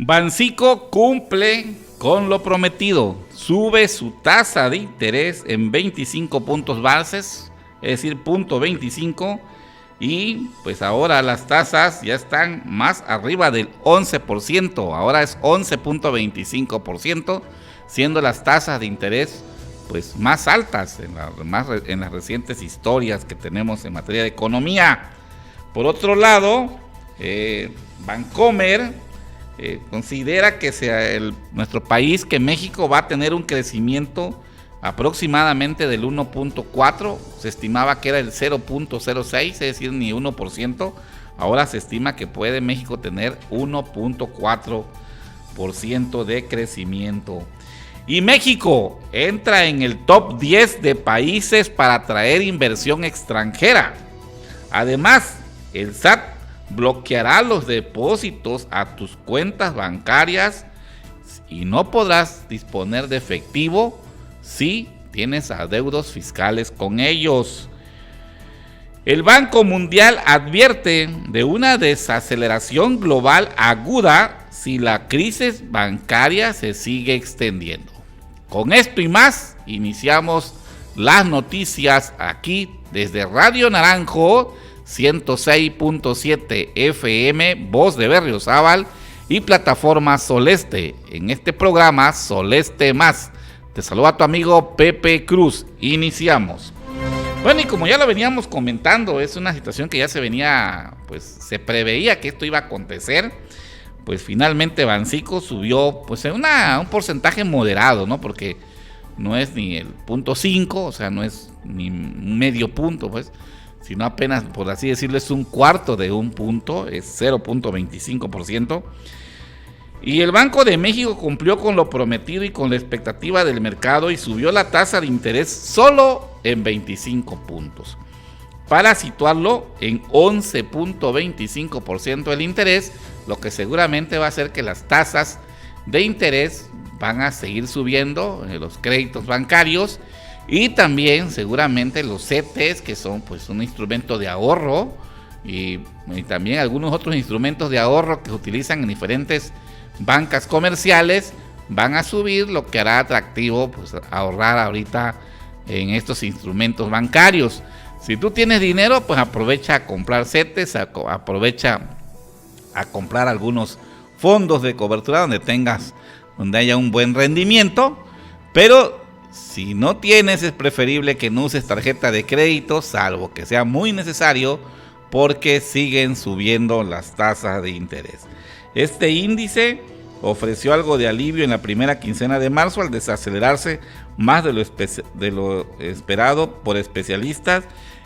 Bancico cumple con lo prometido, sube su tasa de interés en 25 puntos bases, es decir, 0.25, y pues ahora las tasas ya están más arriba del 11%, ahora es 11.25%, siendo las tasas de interés pues más altas en las recientes historias que tenemos en materia de economía. Por otro lado, Bancomer considera que nuestro país, que México va a tener un crecimiento aproximadamente del 1.4, se estimaba que era el 0.06, es decir, ni 1%, ahora se estima que puede México tener 1.4% de crecimiento. Y México entra en el top 10 de países para atraer inversión extranjera. Además, el SAT bloqueará los depósitos a tus cuentas bancarias y no podrás disponer de efectivo si tienes adeudos fiscales con ellos. El Banco Mundial advierte de una desaceleración global aguda si la crisis bancaria se sigue extendiendo. Con esto y más, iniciamos las noticias aquí desde Radio Naranjo 106.7 FM, Voz de Berriozábal y plataforma Soleste. En este programa Soleste Más, te saluda tu amigo Pepe Cruz. Iniciamos. Bueno, y como ya lo veníamos comentando, es una situación que ya se venía, pues se preveía que esto iba a acontecer. Pues finalmente Bancico subió pues en un porcentaje moderado, ¿no? Porque no es ni el 0.5, o sea, no es ni medio punto, pues, sino apenas, por así decirlo, es un cuarto de un punto, es 0.25%. Y el Banco de México cumplió con lo prometido y con la expectativa del mercado y subió la tasa de interés solo en 25 puntos, para situarlo en 11.25% del interés, lo que seguramente va a hacer que las tasas de interés van a seguir subiendo, los créditos bancarios, y también seguramente los CETES, que son pues un instrumento de ahorro, y también algunos otros instrumentos de ahorro que se utilizan en diferentes bancas comerciales, van a subir, lo que hará atractivo pues ahorrar ahorita en estos instrumentos bancarios. Si tú tienes dinero, pues aprovecha a comprar CETES, aprovecha a comprar algunos fondos de cobertura donde haya un buen rendimiento, pero si no tienes, es preferible que no uses tarjeta de crédito, salvo que sea muy necesario, porque siguen subiendo las tasas de interés. Este índice ofreció algo de alivio en la primera quincena de marzo al desacelerarse más de lo esperado por especialistas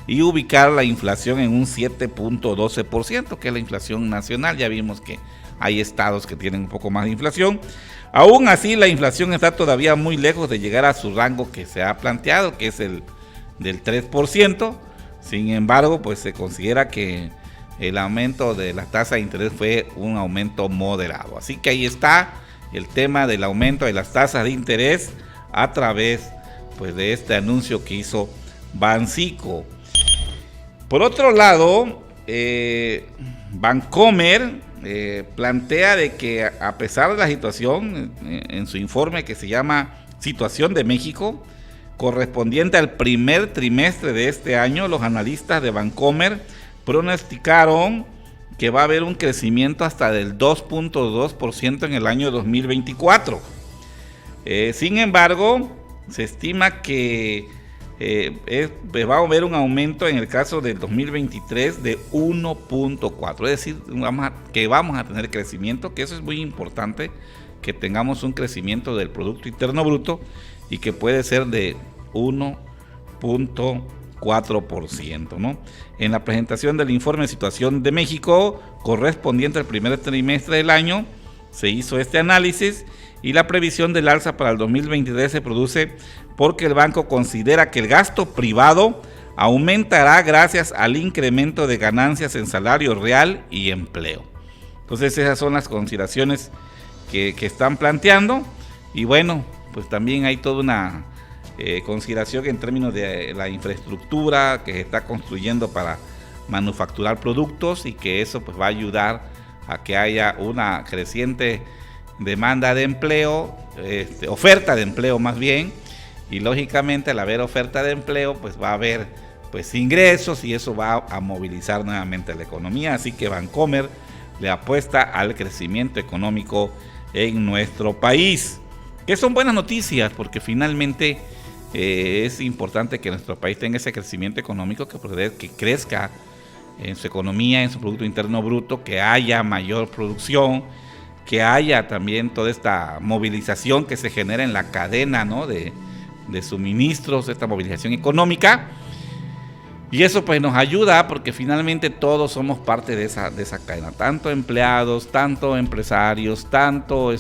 y ubicar la inflación en un 7.12%, que es la inflación nacional. Ya vimos que hay estados que tienen un poco más de inflación. Aún así, la inflación está todavía muy lejos de llegar a su rango que se ha planteado, que es el del 3%. Sin embargo, pues se considera que el aumento de la tasa de interés fue un aumento moderado. Así que ahí está el tema del aumento de las tasas de interés a través pues de este anuncio que hizo Bancico. Por otro lado, Bancomer plantea de que a pesar de la situación, en su informe que se llama Situación de México, correspondiente al primer trimestre de este año, los analistas de Bancomer pronosticaron que va a haber un crecimiento hasta del 2.2% en el año 2024. Sin embargo, se estima que va a haber un aumento en el caso del 2023 de 1.4, es decir, que vamos a tener crecimiento, que eso es muy importante, que tengamos un crecimiento del Producto Interno Bruto y que puede ser de 1.4%, ¿no? En la presentación del informe de Situación de México correspondiente al primer trimestre del año, se hizo este análisis y la previsión del alza para el 2023 se produce porque el banco considera que el gasto privado aumentará gracias al incremento de ganancias en salario real y empleo. Entonces esas son las consideraciones que están planteando, y bueno, pues también hay toda una consideración en términos de la infraestructura que se está construyendo para manufacturar productos, y que eso pues va a ayudar a que haya una creciente demanda de empleo, oferta de empleo más bien, y lógicamente al haber oferta de empleo pues va a haber pues ingresos y eso va a movilizar nuevamente la economía. Así que Bancomer le apuesta al crecimiento económico en nuestro país, que son buenas noticias porque finalmente es importante que nuestro país tenga ese crecimiento económico, que crezca en su economía, en su Producto Interno Bruto, que haya mayor producción, que haya también toda esta movilización que se genera en la cadena, ¿no?, de suministros, esta movilización económica. Y eso pues nos ayuda porque finalmente todos somos parte de esa cadena, tanto empleados, tanto empresarios, tanto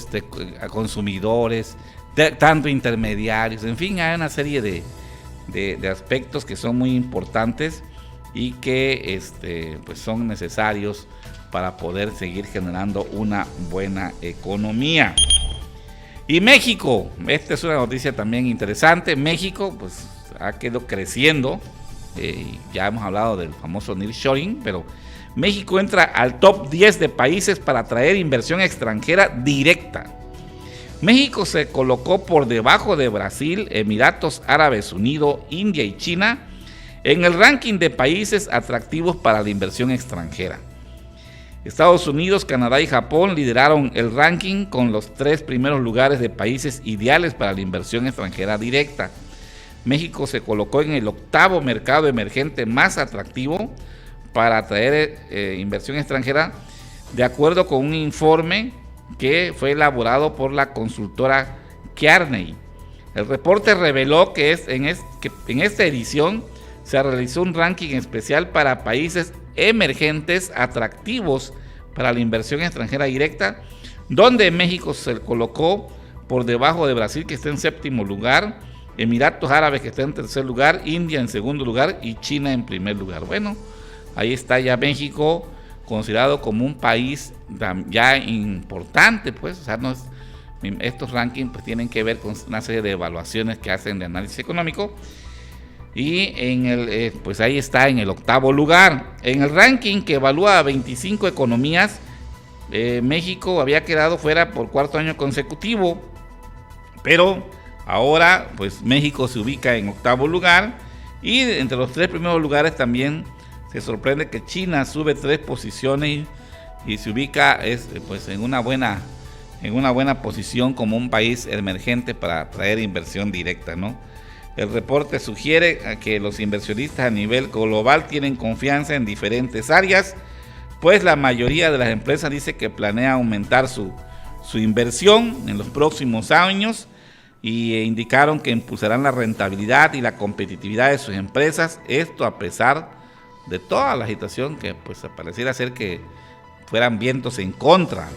consumidores, tanto intermediarios, en fin, hay una serie de aspectos que son muy importantes y que pues son necesarios para poder seguir generando una buena economía. Y México, esta es una noticia también interesante. México pues ha quedado creciendo, ya hemos hablado del famoso nearshoring, pero México entra al top 10 de países para atraer inversión extranjera directa. México se colocó por debajo de Brasil, Emiratos Árabes Unidos, India y China en el ranking de países atractivos para la inversión extranjera. Estados Unidos, Canadá y Japón lideraron el ranking con los 3 primeros lugares de países ideales para la inversión extranjera directa. México se colocó en el 8º mercado emergente más atractivo para atraer inversión extranjera, de acuerdo con un informe que fue elaborado por la consultora Kearney. El reporte reveló que en esta edición se realizó un ranking especial para países emergentes atractivos para la inversión extranjera directa, donde México se colocó por debajo de Brasil, que está en 7º lugar, Emiratos Árabes, que está en 3er lugar, India en 2º lugar y China en 1er lugar. Bueno, ahí está ya México considerado como un país ya importante, pues, o sea, estos rankings pues tienen que ver con una serie de evaluaciones que hacen de análisis económico. Y pues ahí está en el 8º lugar. En el ranking que evalúa a 25 economías, México había quedado fuera por 4º año consecutivo, pero ahora pues México se ubica en 8º lugar, y entre los 3 primeros lugares también se sorprende que China sube 3 posiciones y se ubica pues en una buena posición como un país emergente para atraer inversión directa, ¿no? El reporte sugiere que los inversionistas a nivel global tienen confianza en diferentes áreas, pues la mayoría de las empresas dice que planea aumentar su inversión en los próximos años, y indicaron que impulsarán la rentabilidad y la competitividad de sus empresas, esto a pesar de toda la agitación que pues pareciera ser que fueran vientos en contra.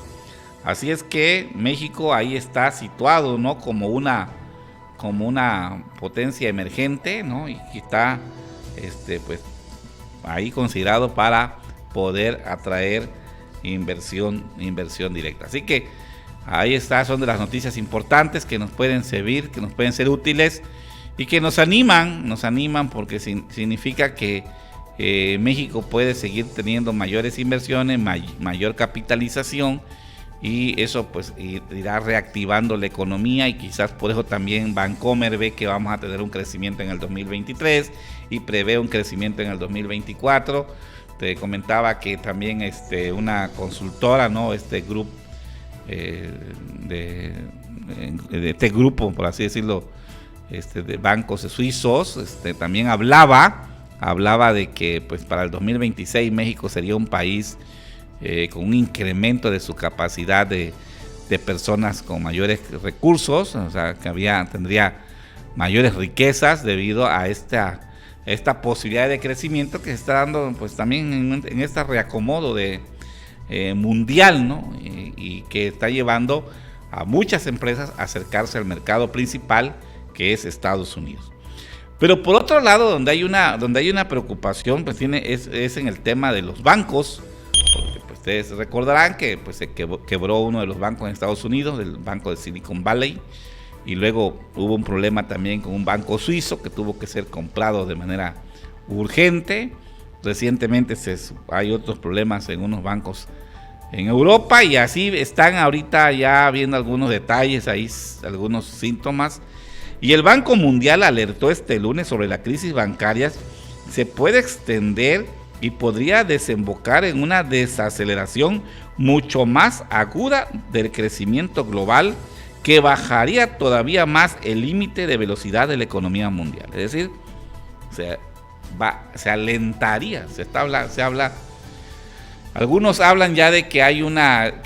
Así es que México ahí está situado, ¿no?, como una potencia emergente, ¿no?, y que está pues ahí considerado para poder atraer inversión directa. Así que ahí está, son de las noticias importantes que nos pueden servir, que nos pueden ser útiles y que nos animan porque significa que México puede seguir teniendo mayores inversiones, mayor capitalización, y eso pues irá reactivando la economía, y quizás por eso también Bancomer ve que vamos a tener un crecimiento en el 2023 y prevé un crecimiento en el 2024. Te comentaba que también una consultora, ¿no?, grupo de este grupo, por así decirlo, de bancos suizos, también hablaba de que pues para el 2026 México sería un país con un incremento de su capacidad de personas con mayores recursos, o sea, que tendría mayores riquezas debido a esta posibilidad de crecimiento que se está dando pues también en este reacomodo mundial, ¿no? Y que está llevando a muchas empresas a acercarse al mercado principal, que es Estados Unidos. Pero por otro lado, donde hay una preocupación pues es en el tema de los bancos, porque pues, ustedes recordarán que pues se quebró uno de los bancos en Estados Unidos, el banco de Silicon Valley, y luego hubo un problema también con un banco suizo que tuvo que ser comprado de manera urgente. Recientemente hay otros problemas en unos bancos en Europa, y así están ahorita ya viendo algunos detalles, ahí algunos síntomas. Y el Banco Mundial alertó este lunes sobre la crisis bancaria se puede extender y podría desembocar en una desaceleración mucho más aguda del crecimiento global, que bajaría todavía más el límite de velocidad de la economía mundial. Es decir, se alentaría, se habla. Algunos hablan ya de que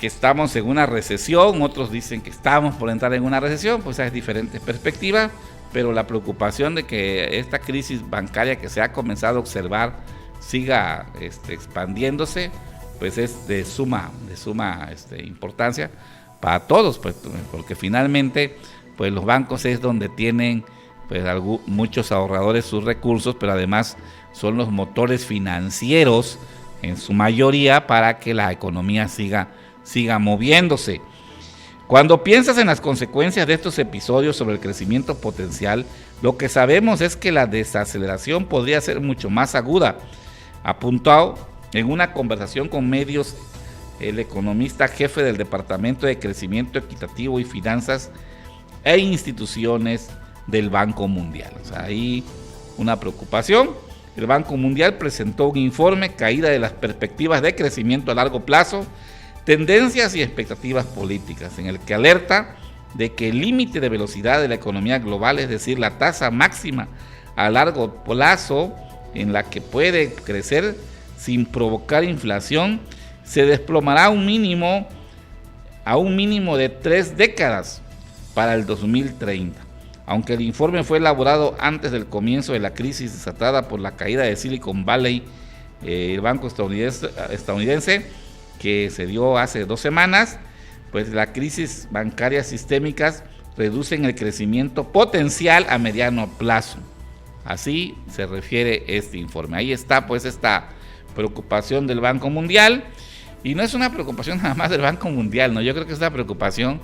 estamos en una recesión, otros dicen que estamos por entrar en una recesión, pues hay diferentes perspectivas, pero la preocupación de que esta crisis bancaria que se ha comenzado a observar siga expandiéndose, pues es de suma importancia para todos, pues, porque finalmente pues los bancos es donde tienen pues muchos ahorradores sus recursos, pero además son los motores financieros en su mayoría para que la economía siga moviéndose. Cuando piensas en las consecuencias de estos episodios sobre el crecimiento potencial, lo que sabemos es que la desaceleración podría ser mucho más aguda. Apuntado en una conversación con medios el economista jefe del Departamento de Crecimiento Equitativo y Finanzas e Instituciones del Banco Mundial. O sea, hay una preocupación. El Banco Mundial presentó un informe, caída de las perspectivas de crecimiento a largo plazo, tendencias y expectativas políticas, en el que alerta de que el límite de velocidad de la economía global, es decir, la tasa máxima a largo plazo en la que puede crecer sin provocar inflación, se desplomará a un mínimo de 3 décadas para el 2030. Aunque el informe fue elaborado antes del comienzo de la crisis desatada por la caída de Silicon Valley, el banco estadounidense, que se dio hace 2 semanas, pues la crisis bancaria sistémicas reducen el crecimiento potencial a mediano plazo. Así se refiere este informe. Ahí está pues esta preocupación del Banco Mundial, y no es una preocupación nada más del Banco Mundial, ¿no? Yo creo que es una preocupación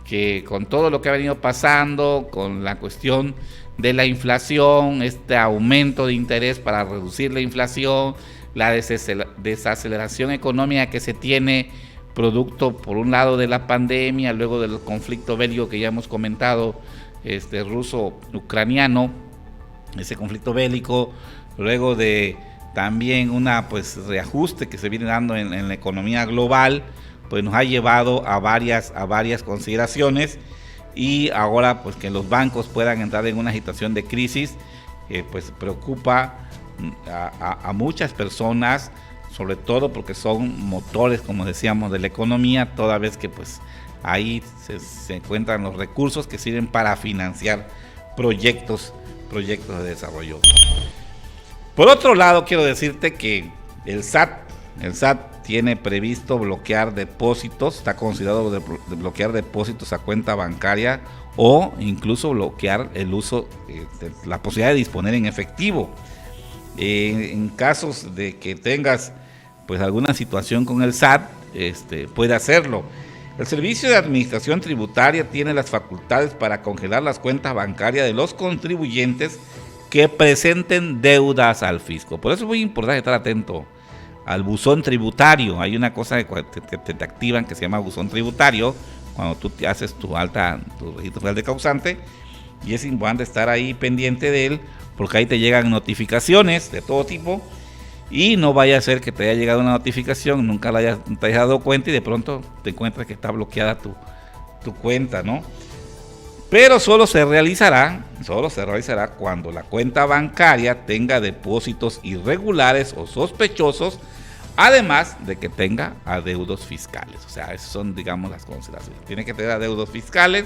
que con todo lo que ha venido pasando, con la cuestión de la inflación, este aumento de interés para reducir la inflación, la desaceleración económica que se tiene producto por un lado de la pandemia, luego del conflicto bélico que ya hemos comentado, ruso-ucraniano, ese conflicto bélico, luego de también una reajuste que se viene dando en la economía global, pues nos ha llevado a varias consideraciones, y ahora pues que los bancos puedan entrar en una situación de crisis, pues preocupa a muchas personas, sobre todo porque son motores, como decíamos, de la economía, toda vez que pues ahí se encuentran los recursos que sirven para financiar proyectos de desarrollo. Por otro lado, quiero decirte que el SAT tiene previsto bloquear depósitos, está considerado de bloquear depósitos a cuenta bancaria, o incluso bloquear el uso, la posibilidad de disponer en efectivo. En casos de que tengas pues alguna situación con el SAT, puede hacerlo. El Servicio de Administración Tributaria tiene las facultades para congelar las cuentas bancarias de los contribuyentes que presenten deudas al fisco. Por eso es muy importante estar atento al buzón tributario. Hay una cosa que te activan que se llama buzón tributario cuando tú te haces tu registro federal de causante, y es importante estar ahí pendiente de él, porque ahí te llegan notificaciones de todo tipo, y no vaya a ser que te haya llegado una notificación, nunca te hayas dado cuenta, y de pronto te encuentras que está bloqueada tu cuenta, ¿no? Pero solo se realizará cuando la cuenta bancaria tenga depósitos irregulares o sospechosos, además de que tenga adeudos fiscales. O sea, esas son, digamos, las consideraciones. Tiene que tener adeudos fiscales,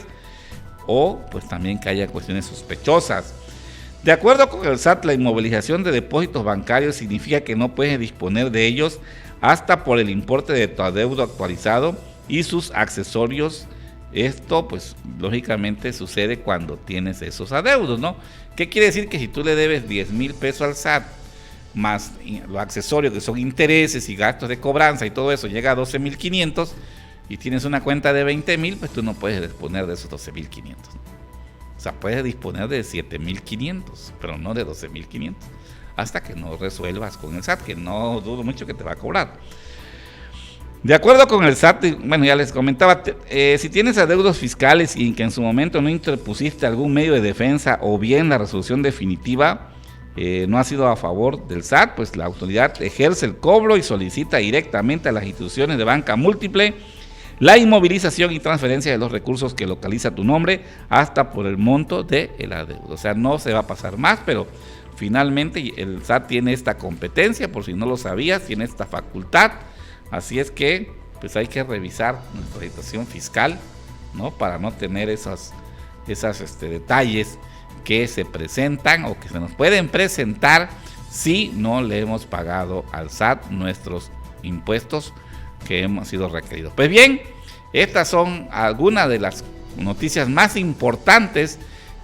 o pues también que haya cuestiones sospechosas. De acuerdo con el SAT, la inmovilización de depósitos bancarios significa que no puedes disponer de ellos hasta por el importe de tu adeudo actualizado y sus accesorios. Esto pues lógicamente sucede cuando tienes esos adeudos, ¿no? ¿Qué quiere decir? Que si tú le debes 10,000 pesos al SAT, más los accesorios que son intereses y gastos de cobranza y todo eso, llega a 12,500, y tienes una cuenta de 20,000, pues tú no puedes disponer de esos 12,500. O sea, puedes disponer de 7,500, pero no de 12,500, hasta que no resuelvas con el SAT, que no dudo mucho que te va a cobrar. De acuerdo con el SAT, bueno, ya les comentaba, si tienes adeudos fiscales y que en su momento no interpusiste algún medio de defensa o bien la resolución definitiva no ha sido a favor del SAT, pues la autoridad ejerce el cobro y solicita directamente a las instituciones de banca múltiple la inmovilización y transferencia de los recursos que localiza tu nombre hasta por el monto del adeudo. O sea, no se va a pasar más, pero finalmente el SAT tiene esta competencia, por si no lo sabías, tiene esta facultad. Así es que pues hay que revisar nuestra situación fiscal, ¿no? Para no tener esos detalles que se presentan o que se nos pueden presentar si no le hemos pagado al SAT nuestros impuestos que hemos sido requeridos. Pues bien, estas son algunas de las noticias más importantes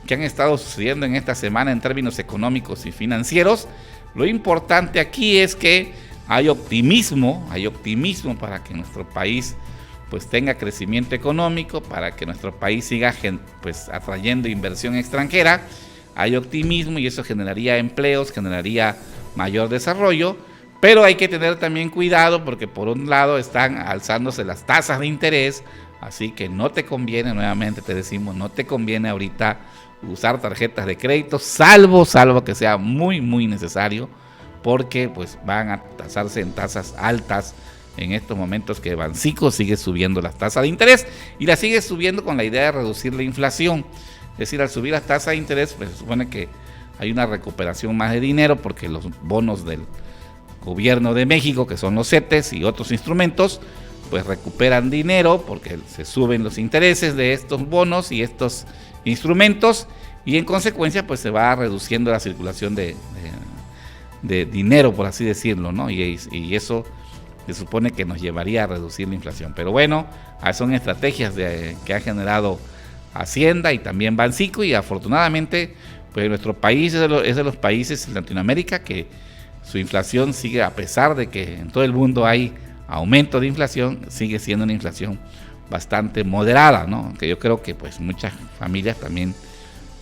que han estado sucediendo en esta semana en términos económicos y financieros. Lo importante aquí es que hay optimismo para que nuestro país pues tenga crecimiento económico, para que nuestro país siga pues atrayendo inversión extranjera. Hay optimismo y eso generaría empleos, generaría mayor desarrollo, pero hay que tener también cuidado porque por un lado están alzándose las tasas de interés, así que no te conviene, nuevamente te decimos, no te conviene ahorita usar tarjetas de crédito, salvo que sea muy muy necesario, porque pues van a tasarse en tasas altas en estos momentos que Banxico sigue subiendo las tasas de interés y las sigue subiendo con la idea de reducir la inflación. Es decir, al subir las tasas de interés, pues se supone que hay una recuperación más de dinero porque los bonos del gobierno de México, que son los CETES y otros instrumentos, pues recuperan dinero porque se suben los intereses de estos bonos y estos instrumentos y en consecuencia pues se va reduciendo la circulación de dinero, por así decirlo, ¿no? Y eso se supone que nos llevaría a reducir la inflación. Pero bueno, son estrategias que ha generado Hacienda y también Banxico y afortunadamente pues nuestro país es de los países en Latinoamérica que su inflación sigue, a pesar de que en todo el mundo hay aumento de inflación, sigue siendo una inflación bastante moderada, ¿no? Que yo creo que pues muchas familias también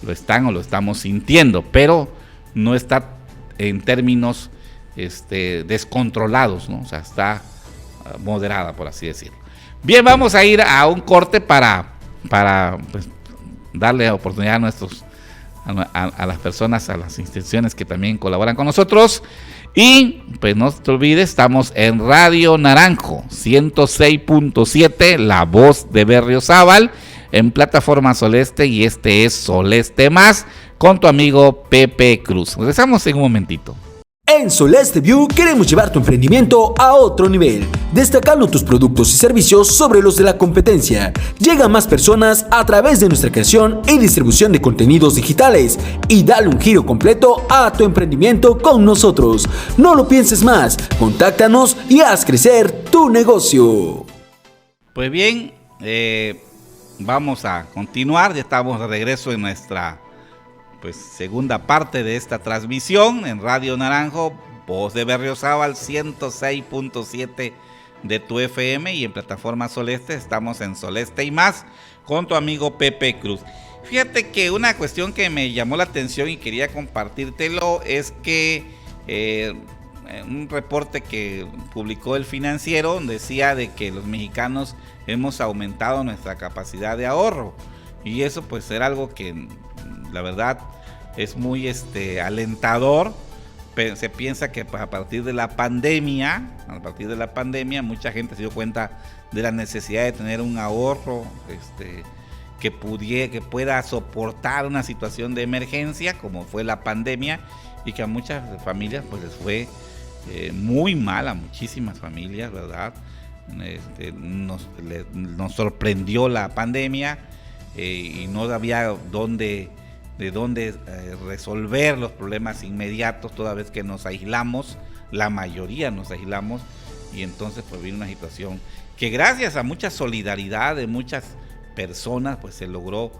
lo están o lo estamos sintiendo, pero no está en términos descontrolados, ¿no? O sea, está moderada, por así decirlo. Bien, vamos a ir a un corte para pues, darle oportunidad a las personas, a las instituciones que también colaboran con nosotros. Y pues no te olvides, estamos en Radio Naranjo 106.7, La Voz de Berriozábal, en plataforma Soleste, y este es Soleste Más, con tu amigo Pepe Cruz. Regresamos en un momentito. En Soleste View queremos llevar tu emprendimiento a otro nivel, destacando tus productos y servicios sobre los de la competencia. Llega a más personas a través de nuestra creación y distribución de contenidos digitales y dale un giro completo a tu emprendimiento con nosotros. No lo pienses más, contáctanos y haz crecer tu negocio. Pues bien, vamos a continuar, ya estamos de regreso en nuestra segunda parte de esta transmisión en Radio Naranjo, Voz de Berriozábal 106.7 de tu FM y en plataforma Soleste estamos en Soleste y Más con tu amigo Pepe Cruz. Fíjate que una cuestión que me llamó la atención y quería compartírtelo es que un reporte que publicó El Financiero decía de que los mexicanos hemos aumentado nuestra capacidad de ahorro y eso pues era algo que la verdad es muy alentador. Se piensa que a partir de la pandemia mucha gente se dio cuenta de la necesidad de tener un ahorro que pueda soportar una situación de emergencia como fue la pandemia y que a muchas familias pues les fue muy mal, a muchísimas familias, ¿verdad? Nos sorprendió la pandemia y no había de dónde resolver los problemas inmediatos, toda vez que nos aislamos, la mayoría nos aislamos, y entonces pues vino una situación que gracias a mucha solidaridad de muchas personas pues se logró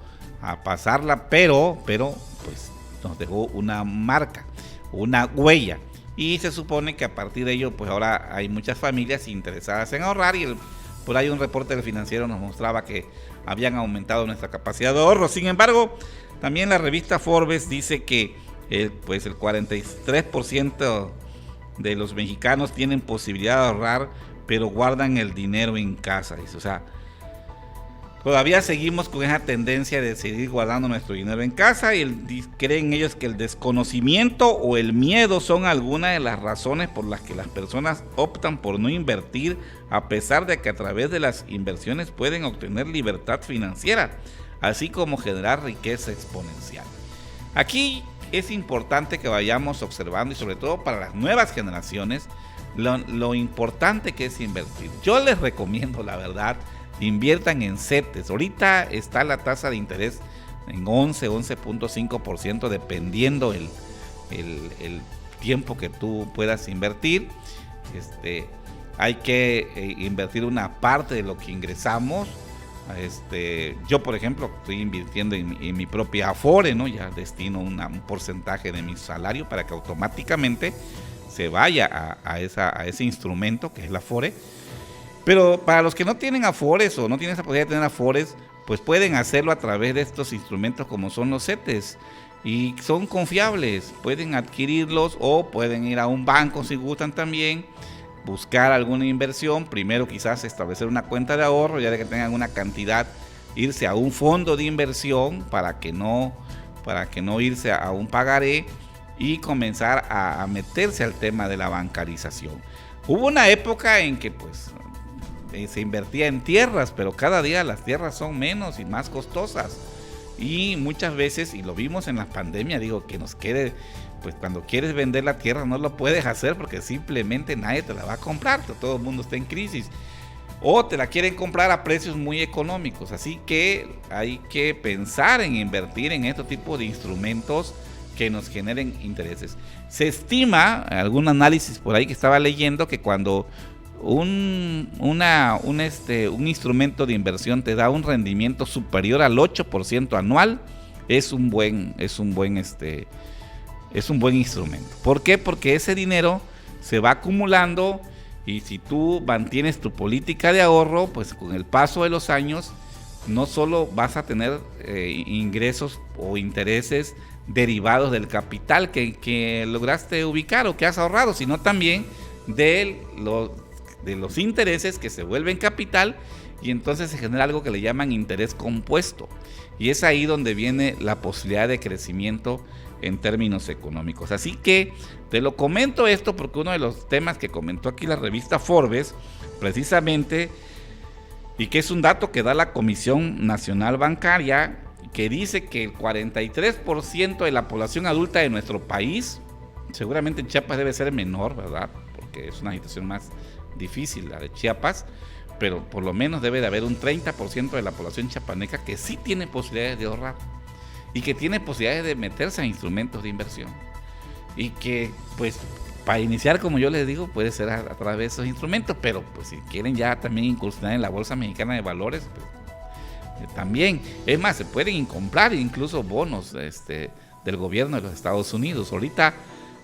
pasarla, pero pues nos dejó una marca, una huella, y se supone que a partir de ello pues ahora hay muchas familias interesadas en ahorrar y por ahí un reporte del Financiero nos mostraba que habían aumentado nuestra capacidad de ahorro. Sin embargo, también la revista Forbes dice que el 43% de los mexicanos tienen posibilidad de ahorrar pero guardan el dinero en casa, dice. O sea, todavía seguimos con esa tendencia de seguir guardando nuestro dinero en casa y creen ellos que el desconocimiento o el miedo son algunas de las razones por las que las personas optan por no invertir, a pesar de que a través de las inversiones pueden obtener libertad financiera, así como generar riqueza exponencial. Aquí es importante que vayamos observando, y sobre todo para las nuevas generaciones, lo importante que es invertir. Yo les recomiendo, la verdad, inviertan en CETES. Ahorita está la tasa de interés en 11.5%, dependiendo el tiempo que tú puedas invertir. Hay que invertir una parte de lo que ingresamos. Yo, por ejemplo, estoy invirtiendo en mi propia Afore, ¿no? Ya destino un porcentaje de mi salario para que automáticamente se vaya a ese instrumento que es la Afore. Pero para los que no tienen Afores o no tienen esa posibilidad de tener Afores, pues pueden hacerlo a través de estos instrumentos como son los CETES, y son confiables, pueden adquirirlos o pueden ir a un banco si gustan también, buscar alguna inversión, primero quizás establecer una cuenta de ahorro, ya de que tengan una cantidad, irse a un fondo de inversión para que no irse a un pagaré y comenzar a meterse al tema de la bancarización. Hubo una época en que pues se invertía en tierras, pero cada día las tierras son menos y más costosas, y muchas veces, y lo vimos en la pandemia, que nos quede, pues cuando quieres vender la tierra no lo puedes hacer porque simplemente nadie te la va a comprar, todo el mundo está en crisis, o te la quieren comprar a precios muy económicos. Así que hay que pensar en invertir en este tipo de instrumentos que nos generen intereses. Se estima, algún análisis por ahí que estaba leyendo, que cuando un instrumento de inversión te da un rendimiento superior al 8% anual, es un buen instrumento. ¿Por qué? Porque ese dinero se va acumulando, y si tú mantienes tu política de ahorro, pues con el paso de los años no solo vas a tener ingresos o intereses derivados del capital que lograste ubicar o que has ahorrado, sino también de los intereses que se vuelven capital, y entonces se genera algo que le llaman interés compuesto, y es ahí donde viene la posibilidad de crecimiento en términos económicos. Así que te lo comento esto porque uno de los temas que comentó aquí la revista Forbes, precisamente, y que es un dato que da la Comisión Nacional Bancaria, que dice que el 43% de la población adulta de nuestro país, seguramente en Chiapas debe ser menor, ¿verdad? Porque es una situación más difícil la de Chiapas, pero por lo menos debe de haber un 30% de la población chiapaneca que sí tiene posibilidades de ahorrar y que tiene posibilidades de meterse a instrumentos de inversión, y que pues para iniciar, como yo les digo, puede ser a través de esos instrumentos, pero pues si quieren ya también incursionar en la Bolsa Mexicana de Valores, pues, también, es más, se pueden comprar incluso bonos del gobierno de los Estados Unidos. Ahorita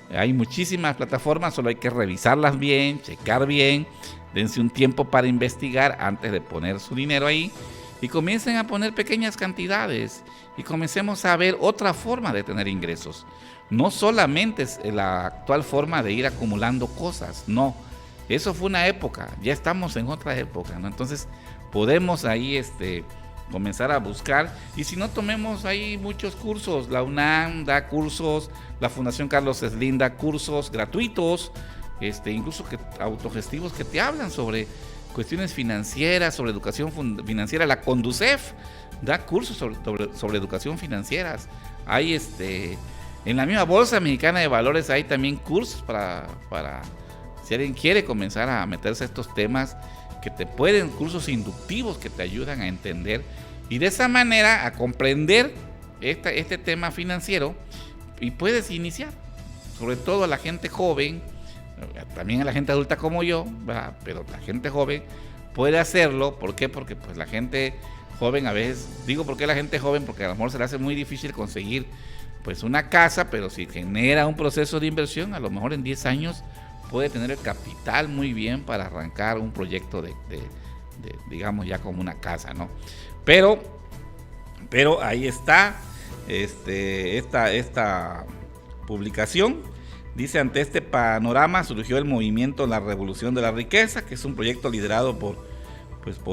hay muchísimas plataformas, solo hay que revisarlas bien, checar bien, dense un tiempo para investigar antes de poner su dinero ahí, y comiencen a poner pequeñas cantidades y comencemos a ver otra forma de tener ingresos. No solamente es la actual forma de ir acumulando cosas, no, eso fue una época, ya estamos en otra época, ¿no? Entonces podemos ahí comenzar a buscar, y si no, tomemos ahí muchos cursos. La UNAM da cursos, la Fundación Carlos Slim da cursos gratuitos, incluso autogestivos, que te hablan sobre cuestiones financieras, sobre educación financiera. La CONDUCEF da cursos sobre educación financiera. Hay en la misma Bolsa Mexicana de Valores hay también cursos para si alguien quiere comenzar a meterse a estos temas, cursos inductivos que te ayudan a entender y de esa manera a comprender este tema financiero, y puedes iniciar, sobre todo a la gente joven, también a la gente adulta como yo, ¿verdad? Pero la gente joven puede hacerlo. ¿Por qué? Porque pues la gente joven a veces, ¿por qué la gente joven? Porque a lo mejor se le hace muy difícil conseguir pues una casa, pero si genera un proceso de inversión, a lo mejor en 10 años puede tener el capital muy bien para arrancar un proyecto de digamos ya como una casa, ¿no? Pero ahí está esta publicación Dice, ante este panorama surgió el movimiento La Revolución de la Riqueza, que es un proyecto liderado por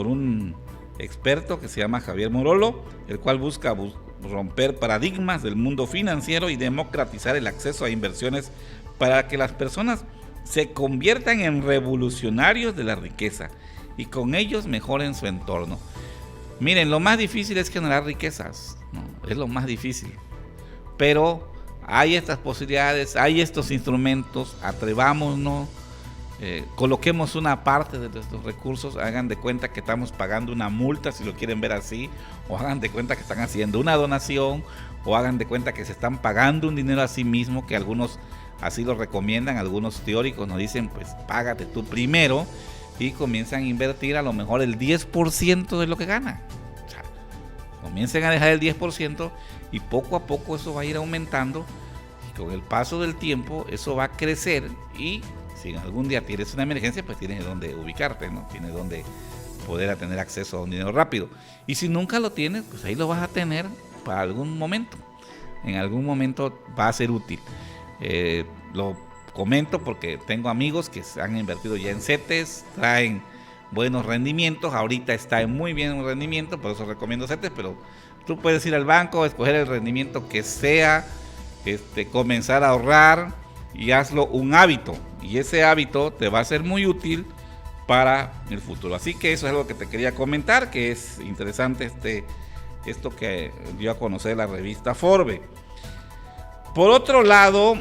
un experto que se llama Javier Morolo, el cual busca romper paradigmas del mundo financiero y democratizar el acceso a inversiones para que las personas se conviertan en revolucionarios de la riqueza y con ellos mejoren su entorno. Miren, lo más difícil es generar riquezas, ¿no? Es lo más difícil, pero hay estas posibilidades, hay estos instrumentos, atrevámonos, coloquemos una parte de nuestros recursos, hagan de cuenta que estamos pagando una multa si lo quieren ver así, o hagan de cuenta que están haciendo una donación, o hagan de cuenta que se están pagando un dinero a sí mismo, que algunos así lo recomiendan, algunos teóricos nos dicen, pues págate tú primero, y comienzan a invertir a lo mejor el 10% de lo que ganan. O sea, comiencen a dejar el 10% y poco a poco eso va a ir aumentando, y con el paso del tiempo eso va a crecer, y si algún día tienes una emergencia, pues tienes donde ubicarte, ¿no? Tienes donde poder tener acceso a un dinero rápido. Y si nunca lo tienes, pues ahí lo vas a tener para algún momento. En algún momento va a ser útil. Lo comento porque tengo amigos que han invertido ya en CETES, traen buenos rendimientos. Ahorita está en muy bien un rendimiento, por eso recomiendo CETES, pero tú puedes ir al banco, escoger el rendimiento que sea, comenzar a ahorrar y hazlo un hábito. Y ese hábito te va a ser muy útil para el futuro. Así que eso es algo que te quería comentar, que es interesante esto que dio a conocer la revista Forbes. Por otro lado,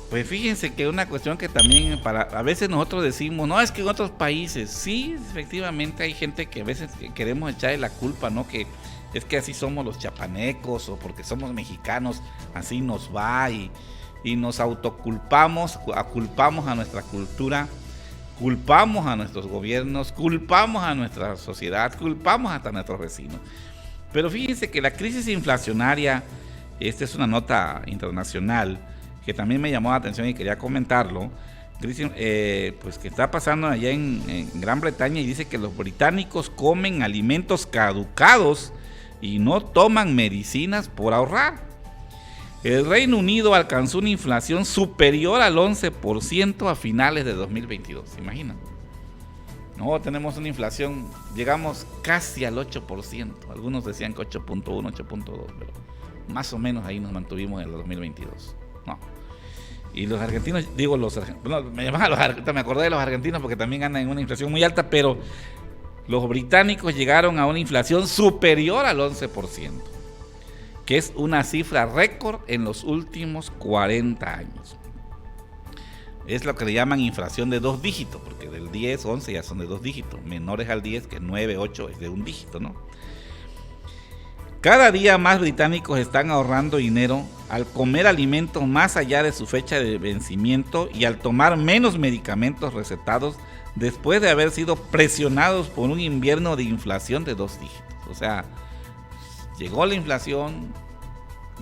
pues fíjense que una cuestión que también a veces nosotros decimos, no, es que en otros países, sí, efectivamente hay gente que a veces queremos echarle la culpa, ¿no? Que es que así somos los chapanecos, o porque somos mexicanos, así nos va, y nos autoculpamos, culpamos a nuestra cultura, culpamos a nuestros gobiernos, culpamos a nuestra sociedad, culpamos hasta a nuestros vecinos. Pero fíjense que la crisis inflacionaria, esta es una nota internacional que también me llamó la atención y quería comentarlo, pues que está pasando allá en Gran Bretaña, y dice que los británicos comen alimentos caducados y no toman medicinas por ahorrar. El Reino Unido alcanzó una inflación superior al 11% a finales de 2022, ¿se imaginan? No, tenemos una inflación, llegamos casi al 8%, algunos decían que 8.1, 8.2, pero más o menos ahí nos mantuvimos en el 2022, no. Y los argentinos, me acordé de los argentinos porque también andan en una inflación muy alta, pero los británicos llegaron a una inflación superior al 11%. Que es una cifra récord en los últimos 40 años. Es lo que le llaman inflación de 2 dígitos, porque del 10, 11 ya son de 2 dígitos, menores al 10, que 9, 8 es de 1 dígito, ¿no? Cada día más británicos están ahorrando dinero al comer alimentos más allá de su fecha de vencimiento y al tomar menos medicamentos recetados después de haber sido presionados por un invierno de inflación de 2 dígitos. O sea, llegó la inflación,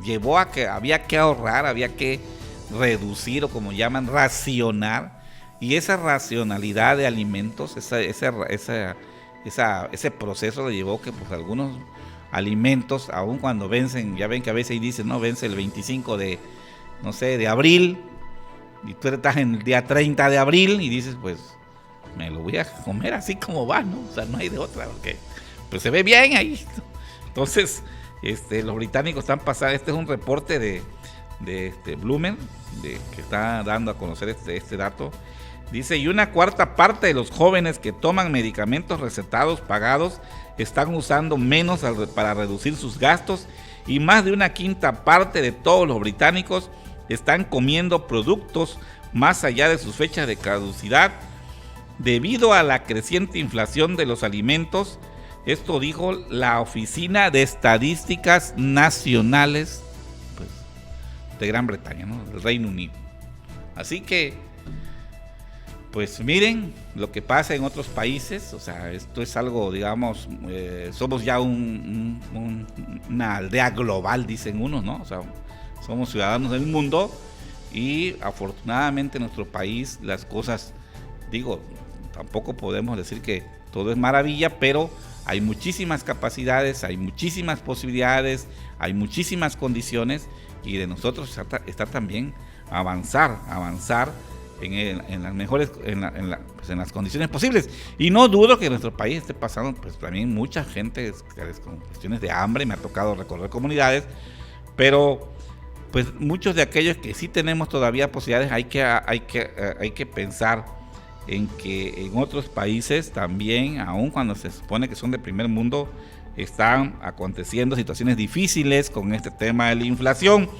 llevó a que había que ahorrar, había que reducir, o como llaman, racionar, y esa racionalidad de alimentos, ese proceso lo llevó que pues algunos alimentos, aun cuando vencen, ya ven que a veces dicen, no, vence el 25 de abril, y tú estás en el día 30 de abril y dices, pues me lo voy a comer así como va, ¿no? O sea, no hay de otra, porque pues se ve bien ahí. Entonces, los británicos están pasando, este es un reporte de Bloomberg, que está dando a conocer este dato. Dice, y 1/4 parte de los jóvenes que toman medicamentos recetados pagados están usando menos para reducir sus gastos, y más de 1/5 parte de todos los británicos están comiendo productos más allá de sus fechas de caducidad debido a la creciente inflación de los alimentos. Esto dijo la Oficina de Estadísticas Nacionales, pues, de Gran Bretaña, ¿no? Del Reino Unido. Así que, pues miren lo que pasa en otros países. O sea, esto es algo, digamos, somos ya una aldea global, dicen unos, ¿no? O sea, somos ciudadanos del mundo, y afortunadamente en nuestro país las cosas, digo, tampoco podemos decir que todo es maravilla, pero hay muchísimas capacidades, hay muchísimas posibilidades, hay muchísimas condiciones, y de nosotros está también avanzar en las mejores, pues en las condiciones posibles. Y no dudo que en nuestro país esté pasando, pues también mucha gente con cuestiones de hambre. Me ha tocado recorrer comunidades, pero pues muchos de aquellos que sí tenemos todavía posibilidades, hay que pensar en que en otros países también, aun cuando se supone que son de primer mundo, están aconteciendo situaciones difíciles con este tema de la inflación.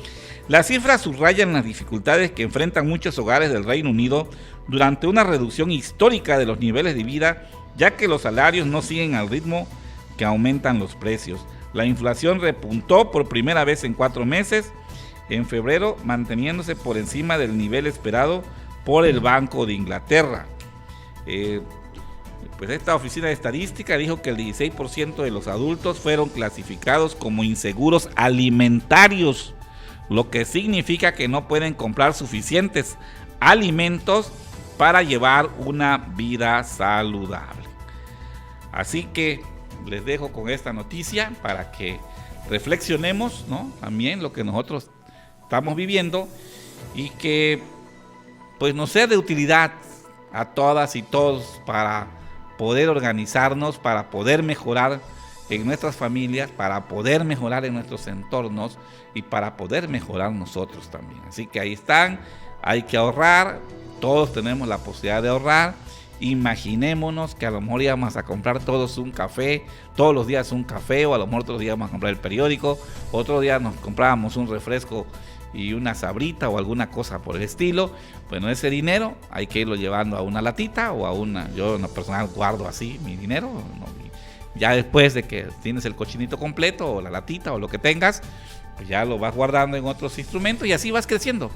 Las cifras subrayan las dificultades que enfrentan muchos hogares del Reino Unido durante una reducción histórica de los niveles de vida, ya que los salarios no siguen al ritmo que aumentan los precios. La inflación repuntó por primera vez en 4 meses, en febrero, manteniéndose por encima del nivel esperado por el Banco de Inglaterra. Pues esta oficina de estadística dijo que el 16% de los adultos fueron clasificados como inseguros alimentarios, lo que significa que no pueden comprar suficientes alimentos para llevar una vida saludable. Así que les dejo con esta noticia para que reflexionemos, ¿no?, también lo que nosotros estamos viviendo, y que pues nos sea de utilidad a todas y todos para poder organizarnos, para poder mejorar en nuestras familias, para poder mejorar en nuestros entornos y para poder mejorar nosotros también. Así que ahí están, hay que ahorrar, todos tenemos la posibilidad de ahorrar. Imaginémonos que a lo mejor íbamos a comprar todos un café, todos los días un café, o a lo mejor otros días íbamos a comprar el periódico, otro día nos comprábamos un refresco y una sabrita o alguna cosa por el estilo. Bueno, ese dinero hay que irlo llevando a una latita o a una, yo en lo personal guardo así mi dinero, ¿no? Ya después de que tienes el cochinito completo o la latita o lo que tengas, pues ya lo vas guardando en otros instrumentos y así vas creciendo,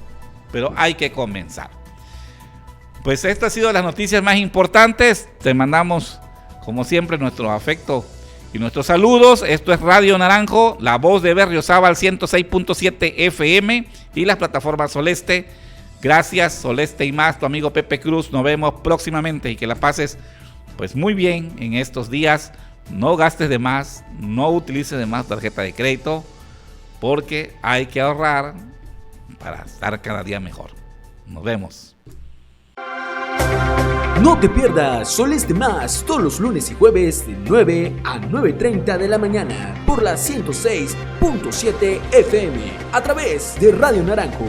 pero hay que comenzar. Pues estas han sido las noticias más importantes. Te mandamos como siempre nuestro afecto y nuestros saludos. Esto es Radio Naranjo, la voz de Berriozábal 106.7 FM y las plataformas Soleste. Gracias, Soleste y más, tu amigo Pepe Cruz. Nos vemos próximamente y que la pases pues muy bien en estos días. No gastes de más, no utilices de más tarjeta de crédito, porque hay que ahorrar para estar cada día mejor. Nos vemos. No te pierdas Soleste Más todos los lunes y jueves de 9 a 9:30 de la mañana por la 106.7 FM a través de Radio Naranjo,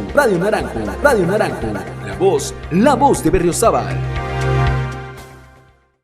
la voz de Berriozábal.